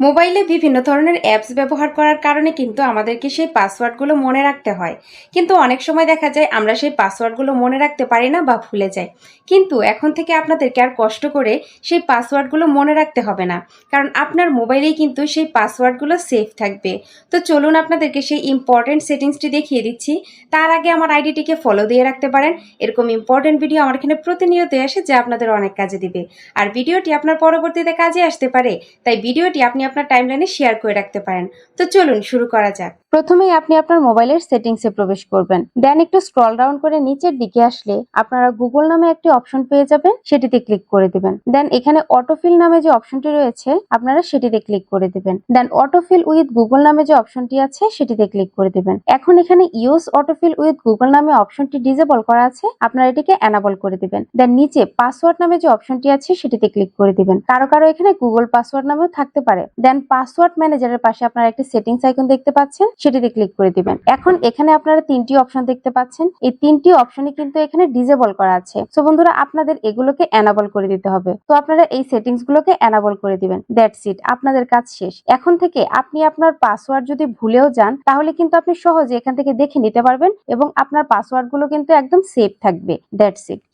মোবাইলে বিভিন্ন ধরনের অ্যাপস ব্যবহার করার কারণে কিন্তু আমাদেরকে সেই পাসওয়ার্ডগুলো মনে রাখতে হয়। কিন্তু অনেক সময় দেখা যায় আমরা সেই পাসওয়ার্ডগুলো মনে রাখতে পারি না বা ভুলে যাই। কিন্তু এখন থেকে আপনাদেরকে আর কষ্ট করে সেই পাসওয়ার্ডগুলো মনে রাখতে হবে না, কারণ আপনার মোবাইলেই কিন্তু সেই পাসওয়ার্ডগুলো সেভ থাকবে। তো চলুন আপনাদেরকে সেই ইম্পর্টেন্ট সেটিংসটি দেখিয়ে দিচ্ছি। তার আগে আমার আইডিটিকে ফলো দিয়ে রাখতে পারেন। এরকম ইম্পর্টেন্ট ভিডিও আমার এখানে প্রতিনিয়ত আসে, যা আপনাদের অনেক কাজে দিবে। আর ভিডিওটি আপনার পরবর্তীতে কাজে আসতে পারে, তাই ভিডিওটি আপনি আপনার টাইমলাইনে শেয়ার করে রাখতে পারেন। তো চলুন শুরু করা যাক। প্রথমেই আপনি আপনার মোবাইলের সেটিংসে প্রবেশ করবেন, দেন একটু স্ক্রল ডাউন করে নিচের দিকে আসলে আপনারা গুগল নামে একটি অপশন পেয়ে যাবেন, সেটিতে ক্লিক করে দিবেন। দেন এখানে অটোফিল নামে যে অপশনটি রয়েছে আপনারা সেটিতে ক্লিক করে দিবেন। দেন অটোফিল উইথ গুগল নামে যে অপশনটি আছে সেটিতে ক্লিক করে দিবেন। এখন এখানে ইউজ অটোফিল উইথ গুগল নামে অপশনটি ডিসেবল করা আছে, আপনারা এটিকে এনাবল করে দিবেন। দেন নিচে পাসওয়ার্ড নামে যে অপশনটি আছে সেটিতে ক্লিক করে দিবেন। কারো কারো এখানে গুগল পাসওয়ার্ড নামেও থাকতে পারে। দেন পাসওয়ার্ড ম্যানেজারের পাশে আপনারা একটি সেটিংস আইকন দেখতে পাচ্ছেন, সেটিতে ক্লিক করে দিবেন। এখন এখানে আপনারা তিনটি অপশন দেখতে পাচ্ছেন, এই তিনটি অপশনই কিন্তু এখানে ডিসেবল করা আছে। সো বন্ধুরা, আপনাদের এগুলোকে এনাবল করে দিতে হবে। তো আপনারা এই সেটিংস গুলোকে এনাবল করে দিবেন। দ্যাটস ইট, আপনাদের কাজ শেষ। এখন থেকে আপনি আপনার পাসওয়ার্ড যদি ভুলেও যান, তাহলে কিন্তু আপনি সহজে এখান থেকে দেখে নিতে পারবেন এবং আপনার পাসওয়ার্ড গুলো কিন্তু একদম সেফ থাকবে। That's it.